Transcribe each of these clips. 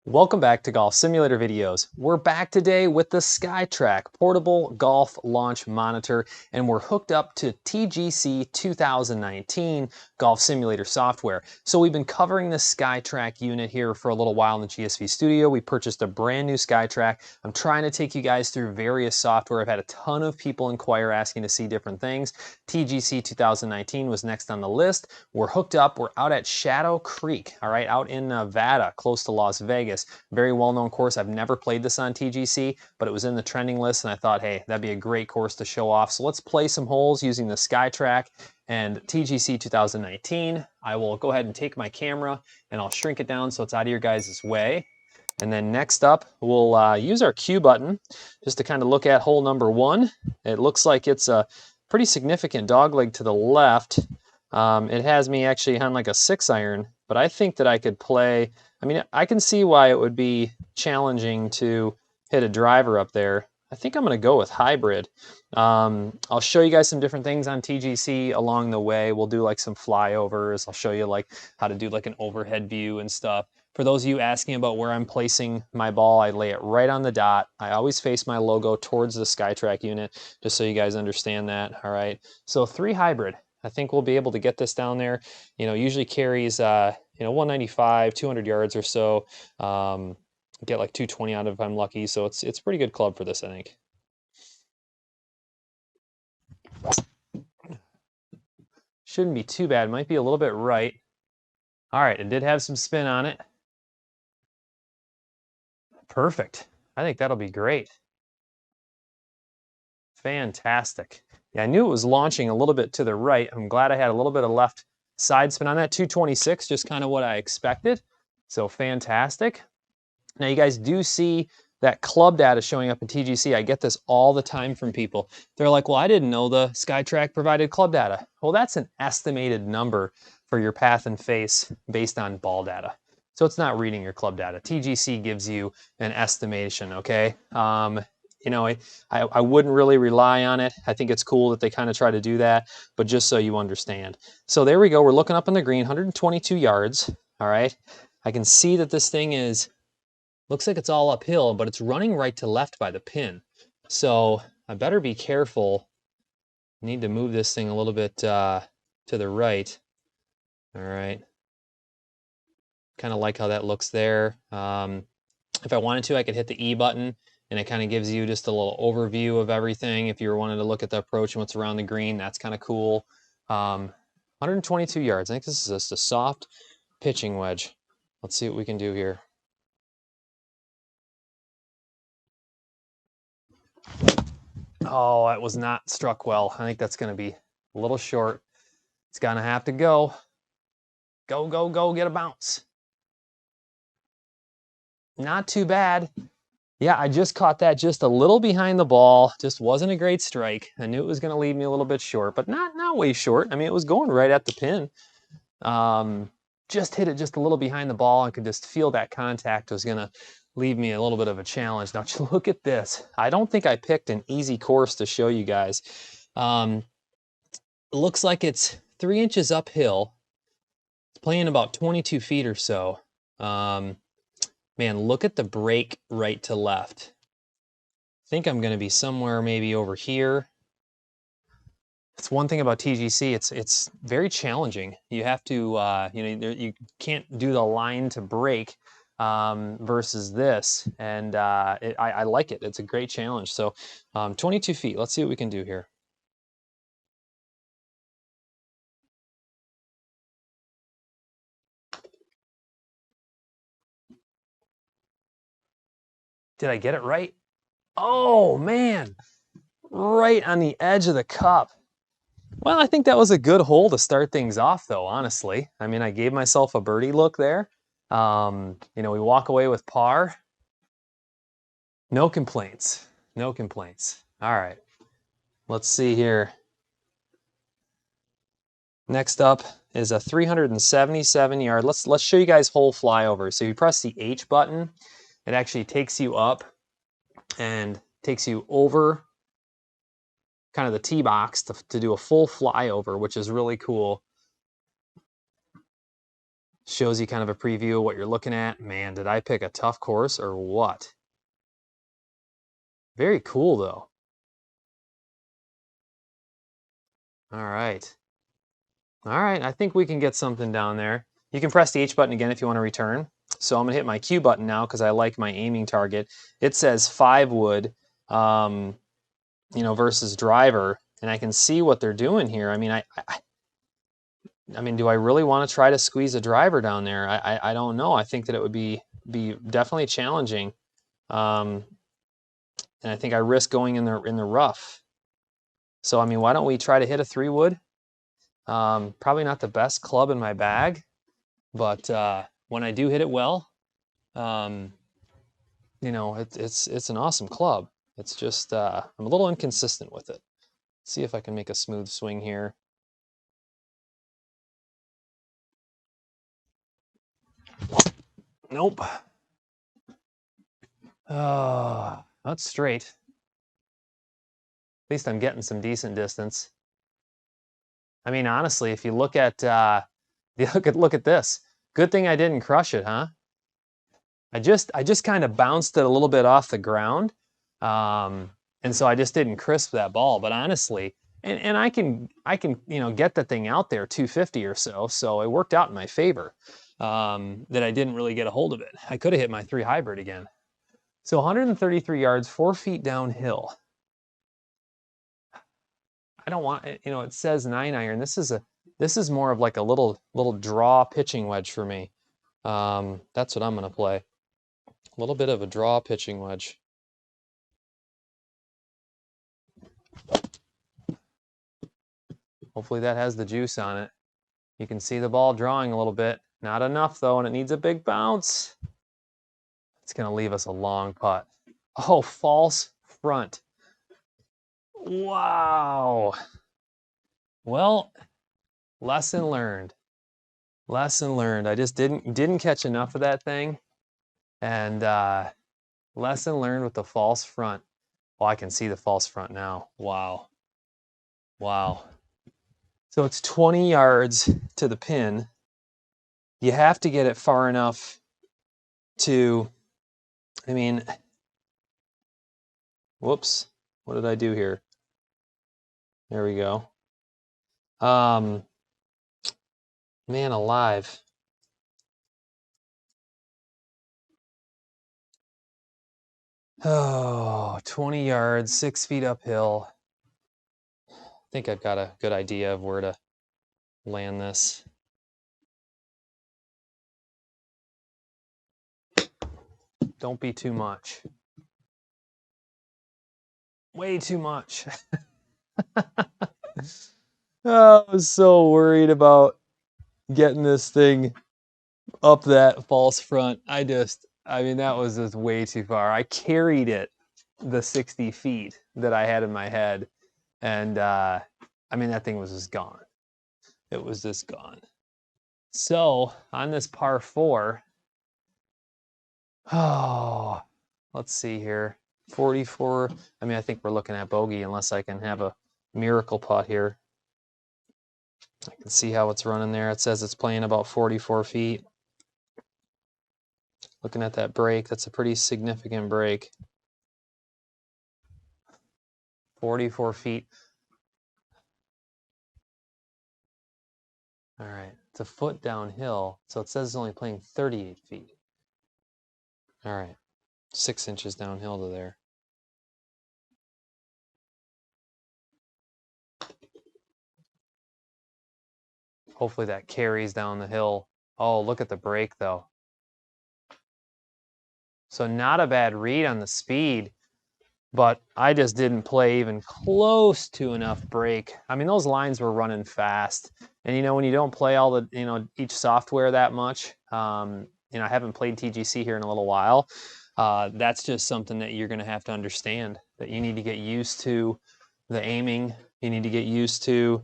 Welcome back to Golf Simulator videos. We're back today with the SkyTrak Portable Golf Launch Monitor, and we're hooked up to TGC 2019 Golf Simulator software. So we've been covering the SkyTrak unit here for a little while in the GSV studio. We purchased a brand new SkyTrak. I'm trying to take you guys through various software. I've had a ton of people inquire asking to see different things. TGC 2019 was next on the list. We're hooked up. We're out at Shadow Creek, all right, out in Nevada, close to Las Vegas. Very well-known course. I've never played this on TGC, but it was in the trending list, and I thought, hey, that'd be a great course to show off. So let's play some holes using the SkyTrak and TGC 2019. I will go ahead and take my camera, and I'll shrink it down so it's out of your guys' way. And then next up, we'll use our Q button just to kind of look at hole number one. It looks like it's a pretty significant dogleg to the left. It has me actually on like a 6-iron, but I think that I could play. I mean, I can see why it would be challenging to hit a driver up there. I think I'm going to go with hybrid. I'll show you guys some different things on TGC along the way. We'll do like some flyovers. I'll show you like how to do like an overhead view and stuff. For those of you asking about where I'm placing my ball, I lay it right on the dot. I always face my logo towards the SkyTrak unit, just so you guys understand that. All right. So 3 hybrid. I think we'll be able to get this down there. You know, usually carries 195, 200 yards or so. Get like 220 out of it if I'm lucky. So it's a pretty good club for this, I think. Shouldn't be too bad. Might be a little bit right. All right, it did have some spin on it. Perfect. I think that'll be great. Fantastic. Yeah, I knew it was launching a little bit to the right. I'm glad I had a little bit of left side spin on that. 226, just kind of what I expected. So fantastic. Now you guys do see that club data showing up in TGC. I get this all the time from people. They're like, well, I didn't know the SkyTrak provided club data. Well, that's an estimated number for your path and face based on ball data. So it's not reading your club data. TGC gives you an estimation, okay? You know, I wouldn't really rely on it. I think it's cool that they kind of try to do that, but just so you understand. So there we go. We're looking up on the green, 122 yards, all right? I can see that this thing is, looks like it's all uphill, but it's running right to left by the pin. So I better be careful. I need to move this thing a little bit to the right. All right. Kind of like how that looks there. If I wanted to, I could hit the E button, and it kind of gives you just a little overview of everything. If you were wanting to look at the approach and what's around the green, that's kind of cool. 122 yards. I think this is just a soft pitching wedge. Let's see what we can do here. Oh, that was not struck well. I think that's going to be a little short. It's going to have to go. Go, go, go, get a bounce. Not too bad. Yeah, I just caught that just a little behind the ball. Just wasn't a great strike. I knew it was going to leave me a little bit short, but not way short. I mean, it was going right at the pin. Just hit it just a little behind the ball. I could just feel that contact was going to leave me a little bit of a challenge. Now, look at this. I don't think I picked an easy course to show you guys. It looks like it's 3 inches uphill. It's playing about 22 feet or so. Man, look at the break right to left. I think I'm going to be somewhere maybe over here. It's one thing about TGC, it's very challenging. You have to, you can't do the line to break versus this, and I like it. It's a great challenge. So 22 feet. Let's see what we can do here. Did I get it right? Oh, man. Right on the edge of the cup. Well, I think that was a good hole to start things off, though, honestly. I mean, I gave myself a birdie look there. You know, we walk away with par. No complaints. No complaints. All right. Let's see here. Next up is a 377 yard. Let's show you guys hole flyover. So you press the H button. It actually takes you up and takes you over kind of the tee box to do a full flyover, which is really cool. Shows you kind of a preview of what you're looking at. Man, did I pick a tough course or what? Very cool though. All right. All right, I think we can get something down there. You can press the H button again if you want to return. So I'm gonna hit my Q button now because I like my aiming target. It says 5 wood, you know, versus driver, and I can see what they're doing here. I mean, I mean, do I really want to try to squeeze a driver down there? I don't know. I think that it would be definitely challenging, and I think I risk going in the rough. So I mean, why don't we try to hit a 3 wood? Probably not the best club in my bag, but when I do hit it well, you know, it's an awesome club. It's just I'm a little inconsistent with it. See if I can make a smooth swing here. Nope. That's straight. At least I'm getting some decent distance. I mean, honestly, if you look at look at this. Good thing I didn't crush it, huh? I just kind of bounced it a little bit off the ground, and so I just didn't crisp that ball. But honestly, and I can you know get the thing out there 250 or so, so it worked out in my favor that I didn't really get a hold of it. I could have hit my 3 hybrid again. So 133 yards, 4 feet downhill. I don't want, you know, it says 9 iron. This is more of like a little draw pitching wedge for me. That's what I'm gonna play. A little bit of a draw pitching wedge. Hopefully that has the juice on it. You can see the ball drawing a little bit. Not enough though, and it needs a big bounce. It's gonna leave us a long putt. Oh, false front. Wow. Well, lesson learned. Lesson learned. I just didn't catch enough of that thing, and lesson learned with the false front. Oh, I can see the false front now. Wow. Wow. So it's 20 yards to the pin. You have to get it far enough to, I mean, whoops, what did I do here? There we go. Man alive. Oh, 20 yards, 6 feet uphill. I think I've got a good idea of where to land this. Don't be too much. Way too much. Oh, I was so worried about getting this thing up that false front. I mean, that was just way too far. I carried it the 60 feet that I had in my head. And I mean, that thing was just gone. It was just gone. So on this par 4, oh, let's see here. 44. I mean, I think we're looking at bogey unless I can have a miracle putt here. I can see how it's running there. It says it's playing about 44 feet. Looking at that break, that's a pretty significant break. 44 feet. All right, it's a foot downhill, so it says it's only playing 38 feet. All right, 6 inches downhill to there. Hopefully that carries down the hill. Oh, look at the break though. So not a bad read on the speed, but I just didn't play even close to enough break. I mean, those lines were running fast. And you know, when you don't play all the, you know, each software that much, you know, I haven't played TGC here in a little while. That's just something that you're going to have to understand, that you need to get used to the aiming. You need to get used to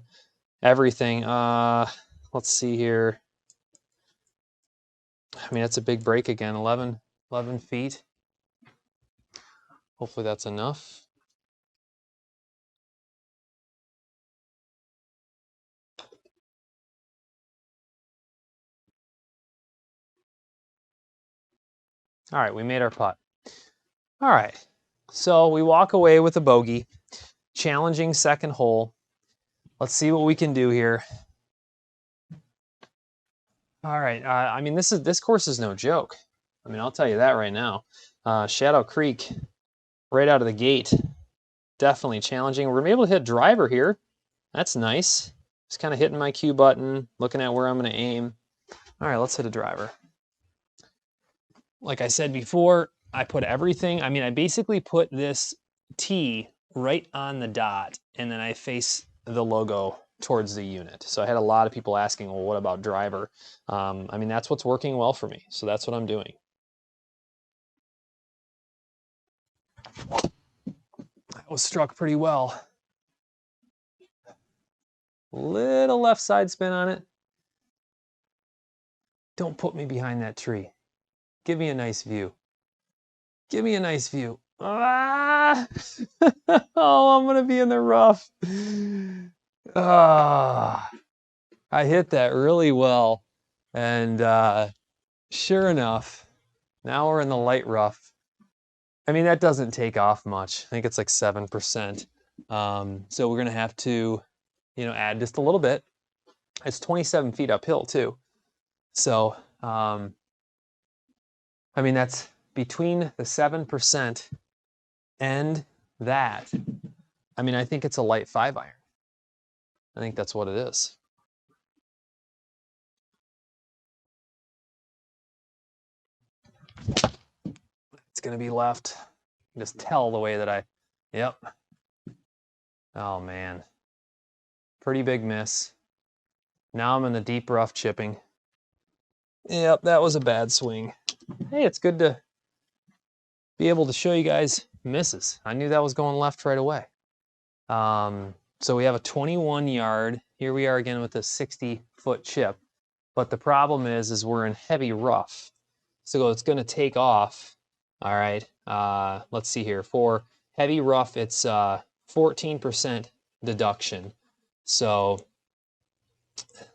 everything. Let's see here. I mean, that's a big break again, 11 feet. Hopefully that's enough. All right, we made our putt. All right, so we walk away with a bogey. Challenging second hole. Let's see what we can do here. All right, I mean, this course is no joke. I mean, I'll tell you that right now. Shadow Creek, right out of the gate, definitely challenging. We're able to hit driver here. That's nice. Just kind of hitting my cue button, looking at where I'm going to aim. All right, let's hit a driver. Like I said before, I put everything. I mean, I basically put this tee right on the dot, and then I face the logo towards the unit. So I had a lot of people asking, well, what about driver? I mean, that's what's working well for me. So that's what I'm doing. That was struck pretty well. Little left side spin on it. Don't put me behind that tree. Give me a nice view. Give me a nice view. Ah! Oh, I'm gonna be in the rough. Ah, I hit that really well, and sure enough, now we're in the light rough. I mean, that doesn't take off much. I think it's like 7%. So we're gonna have to, add just a little bit. It's 27 feet uphill too. So, I mean, that's between the 7% and that. I mean, I think it's a light 5-iron. I think that's what it is. It's going to be left. Just tell the way that yep. Oh, man. Pretty big miss. Now I'm in the deep rough chipping. Yep, that was a bad swing. Hey, it's good to be able to show you guys misses. I knew that was going left right away. So we have a 21-yard. Here we are again with a 60-foot chip. But the problem is we're in heavy rough. So it's going to take off. All right. Let's see here. For heavy rough, it's 14% deduction. So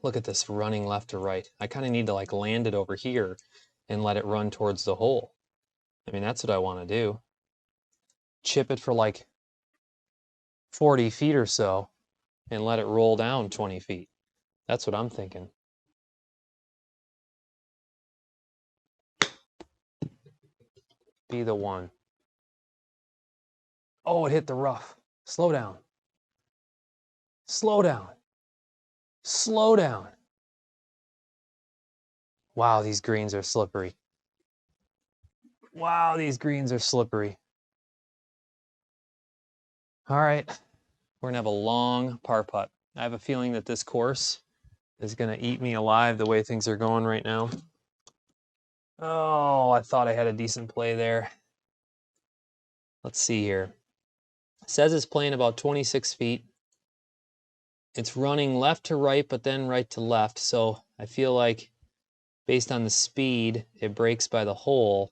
look at this running left to right. I kind of need to like land it over here and let it run towards the hole. I mean, that's what I want to do. Chip it for like 40 feet or so and let it roll down 20 feet. That's what I'm thinking. Be the one. Oh, it hit the rough. Slow down. Slow down. Slow down. Wow, these greens are slippery. Wow, these greens are slippery. All right, we're gonna have a long par putt. I have a feeling that this course is gonna eat me alive the way things are going right now. Oh, I thought I had a decent play there. Let's see here. It says it's playing about 26 feet. It's running left to right, but then right to left. So I feel like based on the speed, it breaks by the hole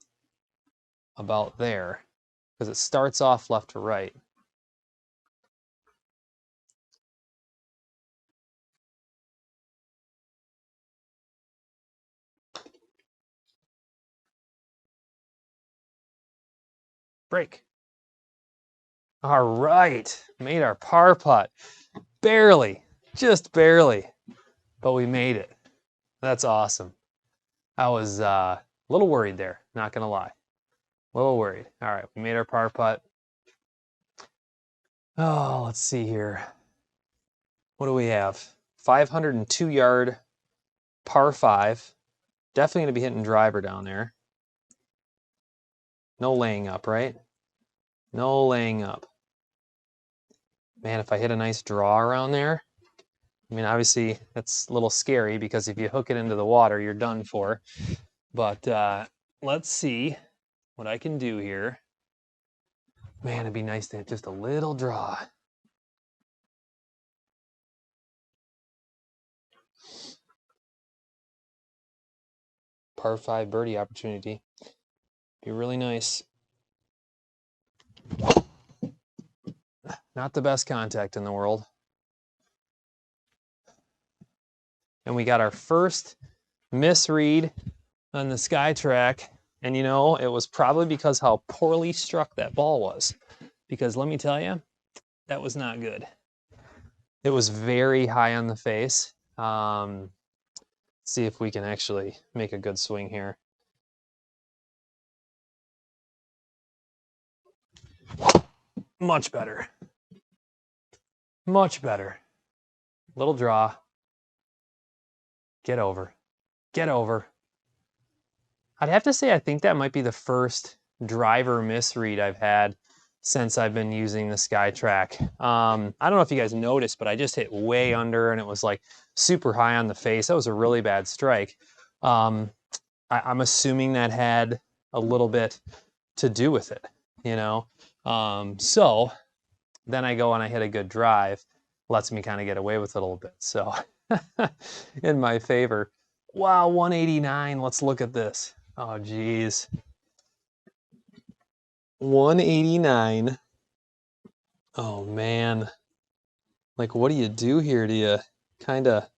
about there because it starts off left to right. Break. All right, made our par putt. Barely, just barely, but we made it. That's awesome. I was a little worried there, not gonna lie. A little worried. All right, we made our par putt. Oh, let's see here. What do we have? 502-yard par 5. Definitely gonna be hitting driver down there. No laying up, right? No laying up. Man, if I hit a nice draw around there, I mean, obviously that's a little scary because if you hook it into the water, you're done for. But let's see what I can do here. Man, it'd be nice to hit just a little draw. Par 5 birdie opportunity. Be really nice. Not the best contact in the world. And we got our first misread on the SkyTrak. And you know, it was probably because how poorly struck that ball was. Because let me tell you, that was not good. It was very high on the face. See if we can actually make a good swing here. Much better. Much better. Little draw. Get over. Get over. I'd have to say I think that might be the first driver misread I've had since I've been using the SkyTrak. I don't know if you guys noticed, but I just hit way under and it was like super high on the face. That was a really bad strike. I'm assuming that had a little bit to do with it, you know? So then I go and I hit a good drive, lets me kind of get away with it a little bit. So in my favor. Wow, 189. Let's look at this. Oh, geez. 189. Oh, man. Like, what do you do here? Do you kind of...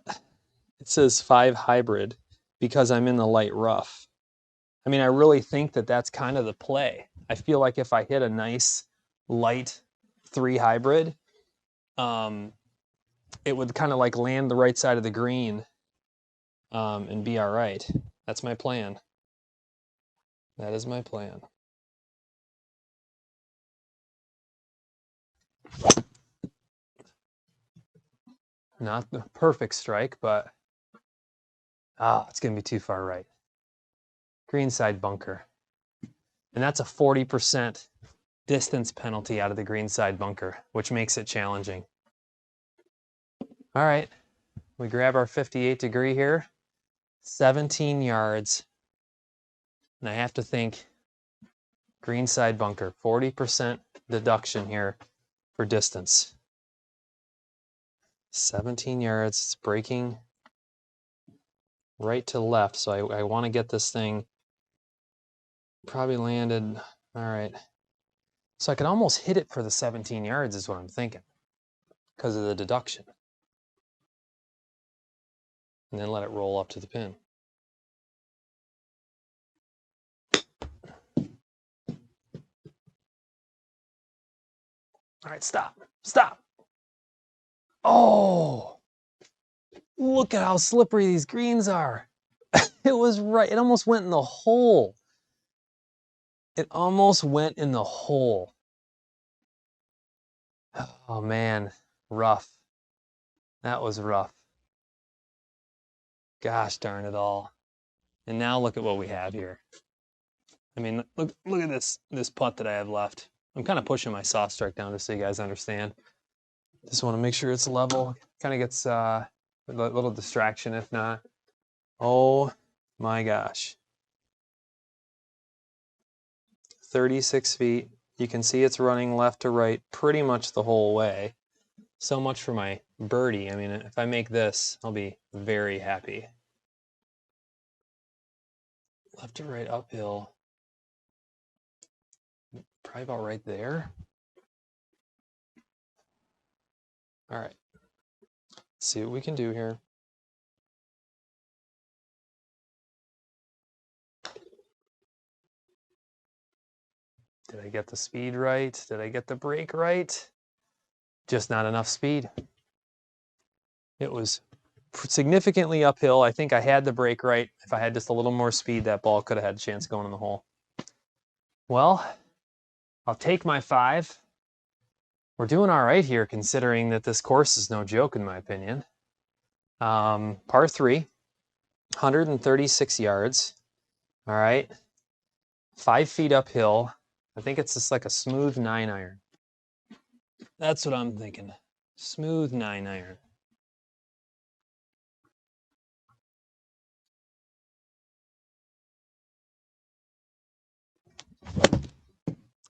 It says 5 hybrid because I'm in the light rough. I mean, I really think that that's kind of the play. I feel like if I hit a nice light 3 hybrid, it would kind of like land the right side of the green and be all right. That's my plan. That is my plan. Not the perfect strike, but it's going to be too far right. Greenside bunker. And that's a 40% distance penalty out of the greenside bunker, which makes it challenging. All right, we grab our 58 degree here, 17 yards. And I have to think greenside bunker, 40% deduction here for distance. 17 yards, it's breaking right to left, so I want to get this thing probably landed, all right. So I could almost hit it for the 17 yards is what I'm thinking because of the deduction. And then let it roll up to the pin. All right, stop, stop. Oh, look at how slippery these greens are. It was right, it almost went in the hole. It almost went in the hole. Oh man, rough. That was rough. Gosh darn it all. And now look at what we have here. I mean, look at this putt that I have left. I'm kind of pushing my soft strike down just so you guys understand. Just want to make sure it's level. Kind of gets a little distraction if not. Oh my gosh. 36 feet. You can see it's running left to right pretty much the whole way. So much for my birdie. I mean, if I make this, I'll be very happy. Left to right uphill. Probably about right there. All right. Let's see what we can do here. Did I get the speed right? Did I get the brake right? Just not enough speed. It was significantly uphill. I think I had the brake right. If I had just a little more speed, that ball could have had a chance of going in the hole. Well, I'll take my 5. We're doing all right here considering that this course is no joke in my opinion. Par 3, 136 yards. All right, 5 feet uphill. I think it's just like a smooth 9-iron. That's what I'm thinking. Smooth 9-iron.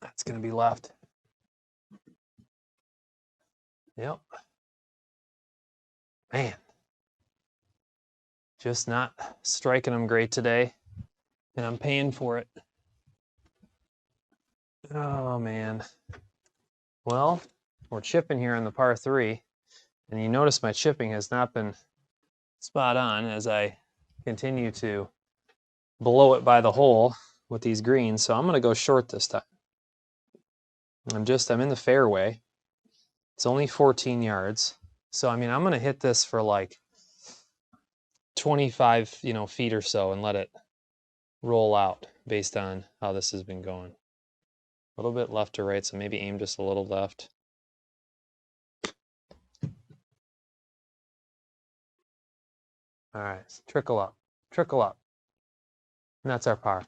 That's going to be left. Yep. Man. Just not striking them great today. And I'm paying for it. Oh, man. Well, we're chipping here on the par 3. And you notice my chipping has not been spot on as I continue to blow it by the hole with these greens, so I'm going to go short this time. I'm in the fairway. It's only 14 yards. So, I mean, I'm going to hit this for like 25, feet or so and let it roll out based on how this has been going. A little bit left to right, so maybe aim just a little left. All right, so trickle up, and that's our par.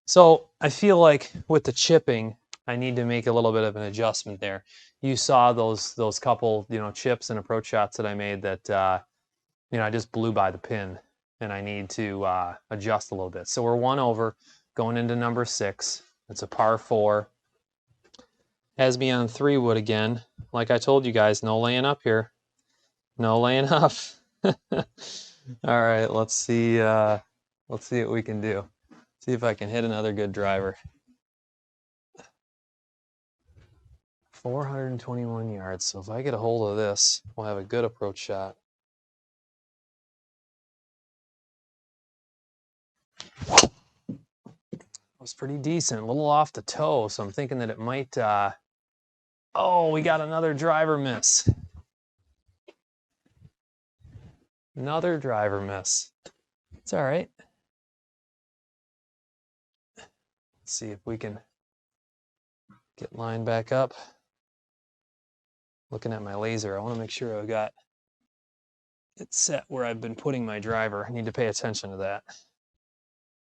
So I feel like with the chipping, I need to make a little bit of an adjustment there. You saw those couple, chips and approach shots that I made that, I just blew by the pin, and I need to adjust a little bit. So we're 1 over, going into number 6. It's a par 4. Has me on 3 wood again. Like I told you guys, no laying up here. No laying up. All right, let's see what we can do. See if I can hit another good driver. 421 yards. So if I get a hold of this, we'll have a good approach shot. That was pretty decent. A little off the toe, so I'm thinking that it might... Oh, we got another driver miss. Another driver miss. It's all right. Let's see if we can get lined back up. Looking at my laser, I want to make sure I've got it set where I've been putting my driver. I need to pay attention to that.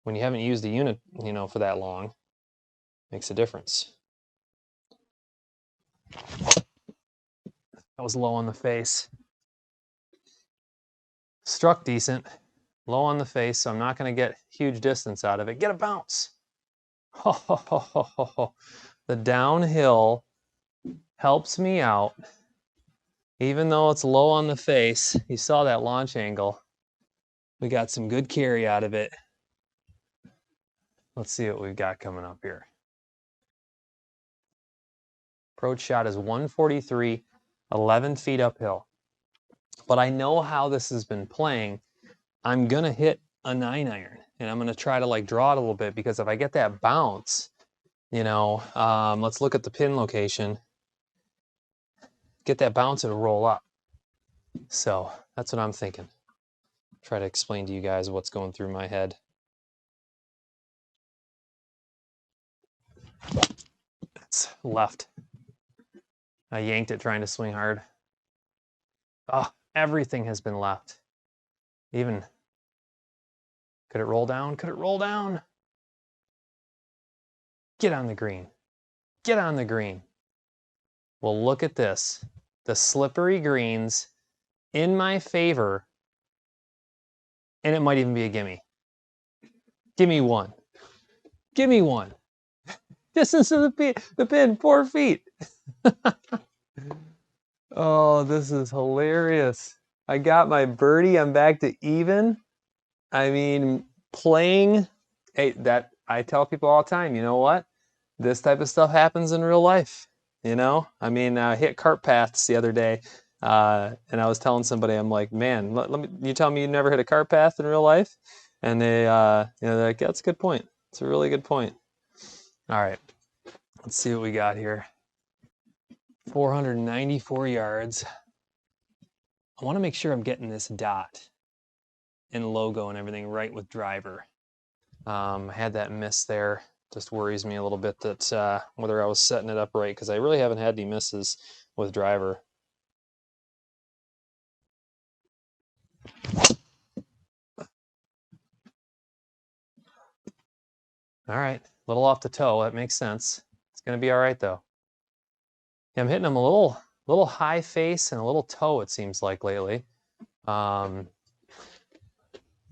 When you haven't used the unit, for that long, makes a difference. That was low on the face. Struck decent, low on the face, so I'm not going to get huge distance out of it. Get a bounce. The downhill helps me out. Even though it's low on the face, you saw that launch angle. We got some good carry out of it. Let's see what we've got coming up here. Approach shot is 143, 11 feet uphill. But I know how this has been playing. I'm going to hit a 9-iron, and I'm going to try to draw it a little bit, because if I get that bounce, let's look at the pin location. Get that bounce, it'll roll up. So that's what I'm thinking. Try to explain to you guys what's going through my head. It's left. I yanked it trying to swing hard. Oh, everything has been left. Even, could it roll down? Could it roll down? Get on the green. Get on the green. Well, look at this. The slippery greens in my favor, and it might even be a gimme. Gimme one. Gimme one. Distance to the pin, 4 feet. Oh, this is hilarious. I got my birdie. I'm back to even. I mean, playing, hey, that I tell people all the time, you know what? This type of stuff happens in real life. I mean, I hit cart paths the other day, and I was telling somebody, I'm like, man, you tell me you never hit a cart path in real life? And they're like, that's a good point. It's a really good point. All right, let's see what we got here. 494 yards. I want to make sure I'm getting this dot and logo and everything right with driver. I had that miss there. Just worries me a little bit that whether I was setting it up right, because I really haven't had any misses with driver. All right, a little off the toe. That makes sense. It's going to be all right, though. Yeah, I'm hitting them a little high face and a little toe, it seems like, lately.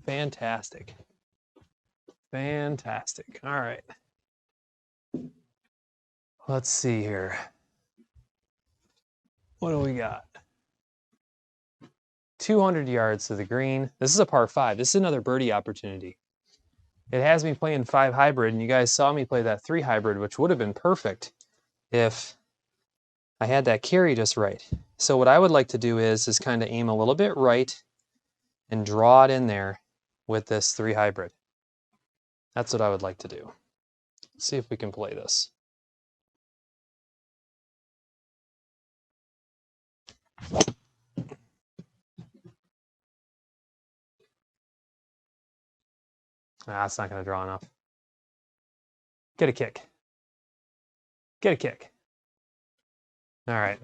Fantastic. Fantastic. All right. Let's see here. What do we got? 200 yards to the green. This is a par 5. This is another birdie opportunity. It has me playing 5 hybrid, and you guys saw me play that 3 hybrid, which would have been perfect if I had that carry just right. So what I would like to do is kind of aim a little bit right and draw it in there with this 3 hybrid. That's what I would like to do. Let's see if we can play this. Ah, it's not going to draw enough. Get a kick. Get a kick. All right.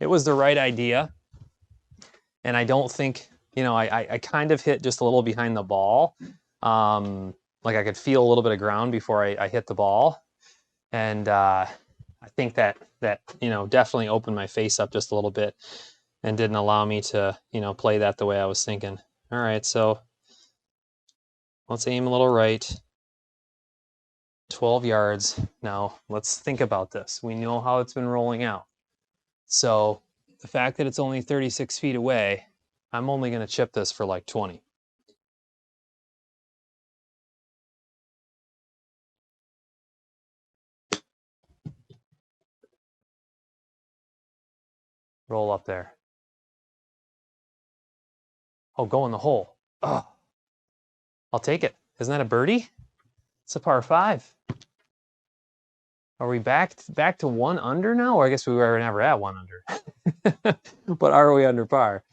It was the right idea. And I don't think, you know, I kind of hit just a little behind the ball. Like I could feel a little bit of ground before I hit the ball. And I think that, you know, definitely opened my face up just a little bit and didn't allow me to, you know, play that the way I was thinking. All right, so let's aim a little right. 12 yards. Now, let's think about this. We know how it's been rolling out. So the fact that it's only 36 feet away, I'm only going to chip this for like 20. Roll up there. Oh, go in the hole. Oh, I'll take it. Isn't that a birdie? It's a par 5. Are we back to 1 under now? Or I guess we were never at 1 under. But are we under par?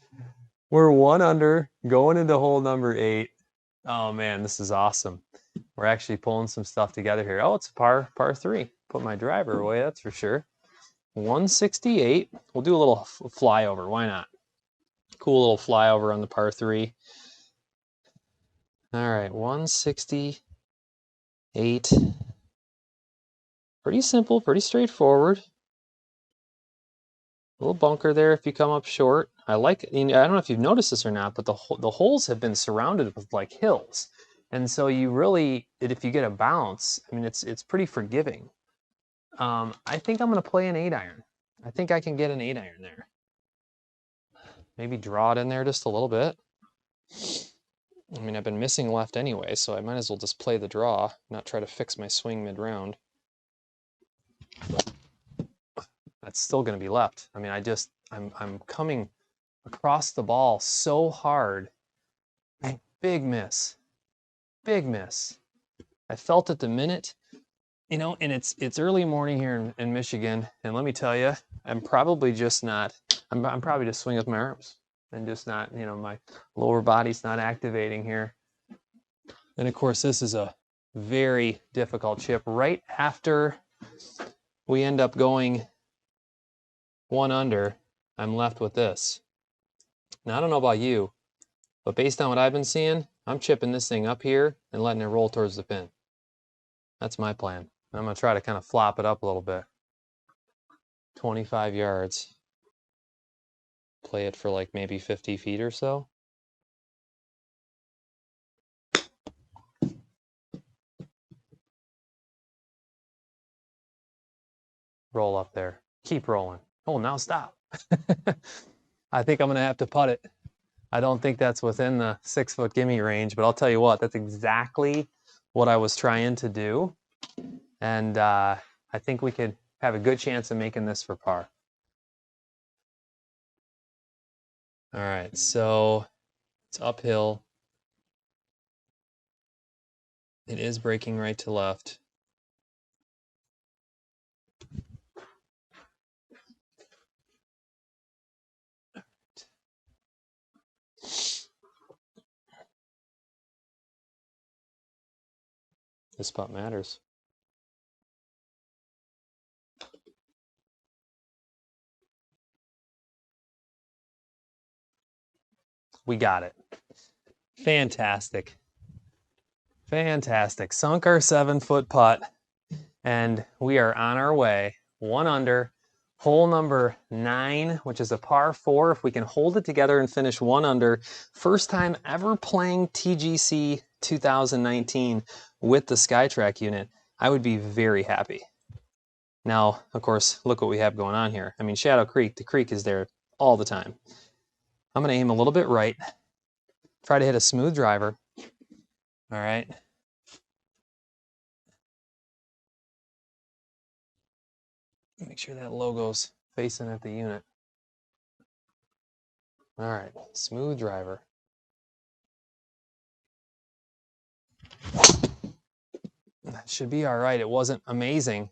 We're 1 under, going into hole number 8. Oh man, this is awesome. We're actually pulling some stuff together here. Oh, it's a par 3. Put my driver away, that's for sure. 168. We'll do a little flyover. Why not? Cool little flyover on the par 3. All right, 168. Pretty simple, pretty straightforward. A little bunker there if you come up short. I like, I don't know if you've noticed this or not, but the holes have been surrounded with like hills. And so you really, if you get a bounce, I mean, it's pretty forgiving. I think I'm going to play an 8-iron. I think I can get an 8-iron there. Maybe draw it in there just a little bit. I mean, I've been missing left anyway, so I might as well just play the draw, not try to fix my swing mid-round. That's still going to be left. I mean, I'm coming across the ball so hard. Big miss. Big miss. I felt it the minute, you know, and it's early morning here in Michigan, and let me tell you, I'm probably just not, I'm probably just swinging with my arms and just not, you know, my lower body's not activating here. And of course, this is a very difficult chip. Right after we end up going 1 under, I'm left with this. Now, I don't know about you, but based on what I've been seeing, I'm chipping this thing up here and letting it roll towards the pin. That's my plan. I'm going to try to kind of flop it up a little bit. 25 yards. Play it for like maybe 50 feet or so. Roll up there. Keep rolling. Oh, now stop. I think I'm going to have to putt it. I don't think that's within the 6-foot gimme range, but I'll tell you what, that's exactly what I was trying to do. And I think we could have a good chance of making this for par. All right, so it's uphill. It is breaking right to left. This putt matters. We got it. Fantastic. Fantastic. Sunk our 7-foot putt, and we are on our way. 1 under, hole number 9, which is a par 4. If we can hold it together and finish 1 under, first time ever playing TGC 2019 with the SkyTrak unit, I would be very happy. Now, of course, look what we have going on here. I mean, Shadow Creek, the creek is there all the time. I'm going to aim a little bit right, try to hit a smooth driver. All right. Make sure that logo's facing at the unit. All right, smooth driver. That should be all right. It wasn't amazing.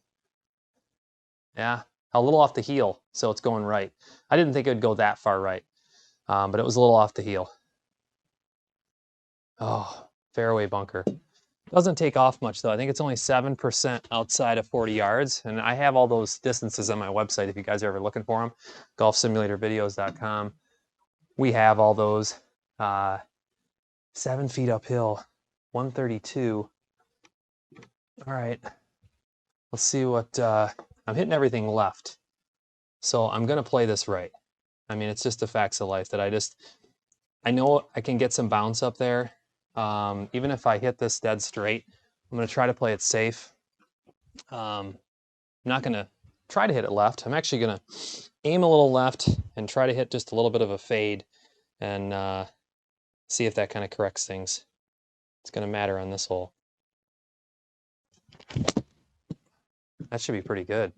Yeah, a little off the heel, so it's going right. I didn't think it would go that far right, but it was a little off the heel. Oh, fairway bunker. Doesn't take off much though. I think it's only 7% outside of 40 yards. And I have all those distances on my website if you guys are ever looking for them, golfsimulatorvideos.com. We have all those. 7 feet uphill, 132. All right, let's see what, I'm hitting everything left. So I'm gonna play this right. I mean, it's just the facts of life that I know I can get some bounce up there. Even if I hit this dead straight, I'm going to try to play it safe. I'm not going to try to hit it left. I'm actually going to aim a little left and try to hit just a little bit of a fade and see if that kind of corrects things. It's going to matter on this hole. That should be pretty good.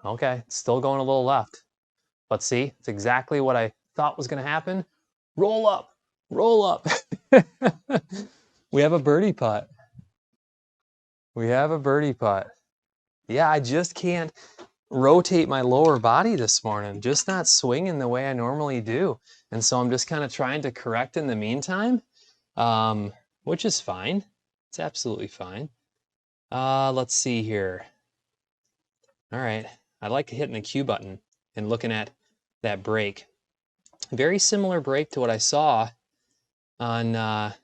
Okay, still going a little left. But see, it's exactly what I thought was going to happen. Roll up. Roll up. We have a birdie putt. We have a birdie putt. Yeah, I just can't rotate my lower body this morning. Just not swinging the way I normally do. And so I'm just kind of trying to correct in the meantime, which is fine. It's absolutely fine. Let's see here. All right. I like hitting the Q button and looking at that break. Very similar break to what I saw on a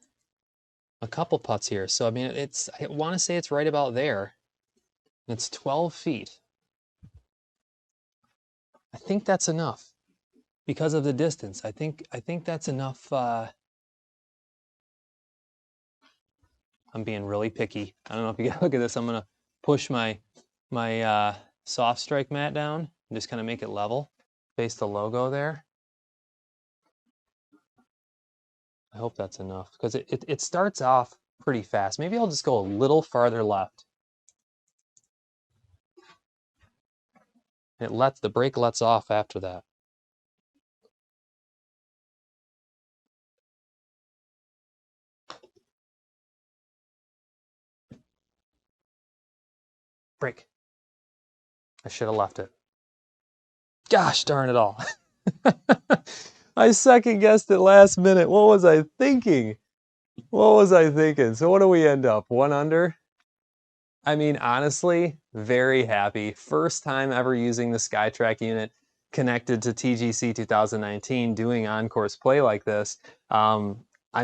couple putts here. So, I mean, I want to say it's right about there. It's 12 feet. I think that's enough because of the distance. I think that's enough. I'm being really picky. I don't know if you can look at this. I'm going to push my soft strike mat down and just kind of make it level. Face the logo there. I hope that's enough because it starts off pretty fast. Maybe I'll just go a little farther left. The brake lets off after that. Brake. I should have left it. Gosh darn it all. I second guessed it last minute. What was I thinking? What was I thinking? So what do we end up? 1 under? I mean, honestly, very happy. First time ever using the SkyTrak unit connected to TGC 2019, doing on-course play like this. I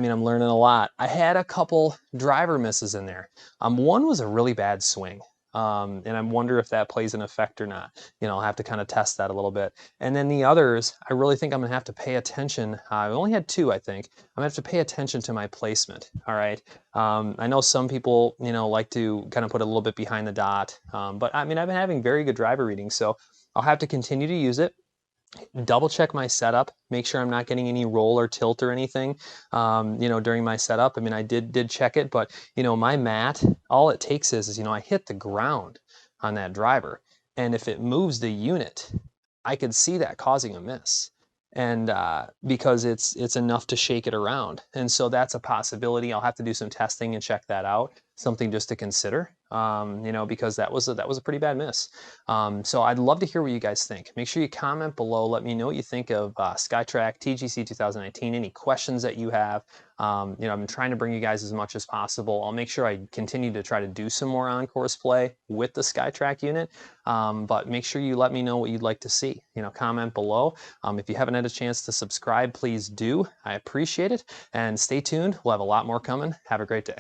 mean, I'm learning a lot. I had a couple driver misses in there. One was a really bad swing. And I wonder if that plays an effect or not. You know, I'll have to kind of test that a little bit. And then the others, I really think I'm going to have to pay attention. I only had 2, I think. I'm going to have to pay attention to my placement, all right? I know some people, you know, like to kind of put a little bit behind the dot. But, I mean, I've been having very good driver readings, so I'll have to continue to use it. Double check my setup, make sure I'm not getting any roll or tilt or anything, you know, during my setup. I mean, I did check it, but, you know, my mat, all it takes is, you know, I hit the ground on that driver. And if it moves the unit, I could see that causing a miss. And because it's enough to shake it around. And so that's a possibility. I'll have to do some testing and check that out. Something just to consider, you know, because that was a pretty bad miss. So I'd love to hear what you guys think. Make sure you comment below. Let me know what you think of SkyTrak TGC 2019. Any questions that you have. You know, I've been trying to bring you guys as much as possible. I'll make sure I continue to try to do some more on-course play with the SkyTrak unit. But make sure you let me know what you'd like to see. You know, comment below. If you haven't had a chance to subscribe, please do. I appreciate it. And stay tuned. We'll have a lot more coming. Have a great day.